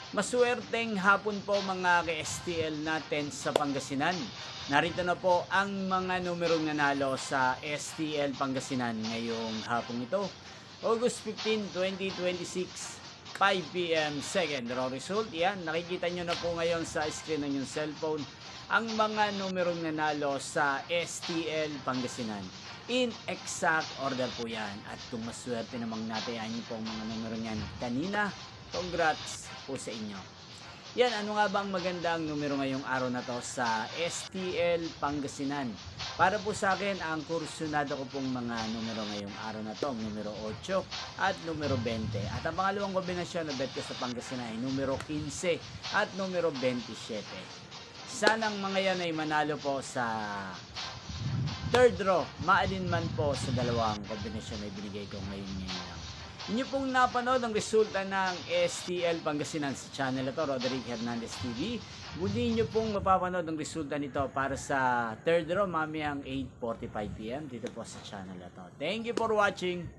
Maswerteng hapon po mga ka-STL natin sa Pangasinan. Narito na po ang mga numerong nanalo sa STL Pangasinan ngayong hapong ito. August 15, 2026, 5 p.m. second raw result. Yan, nakikita nyo na po ngayon sa screen ng yung cellphone ang mga numerong nanalo sa STL Pangasinan. In exact order po yan. At kung maswerte namang natayan nyo po ang mga numero yan kanina, congrats po sa inyo. Yan, ano nga ba ang magandang numero ngayong araw na to sa STL Pangasinan? Para po sa akin, ang kursunado ko pong mga numero ngayong araw na to, numero 8 at numero 20. At ang pangalawang kombinasyon na bet ko sa Pangasinan ay numero 15 at numero 27. Sanang mga yan ay manalo po sa third draw, maalinman po sa dalawang kombinasyon na ibinigay ko ngayon lang. Inyo pong napanood ang resulta ng STL Pangasinan sa channel na to, Roderick Hernandez TV. Muli nyo pong mapapanood ang resulta nito para sa third draw mamayang 8:45 PM dito po sa channel na to. Thank you for watching.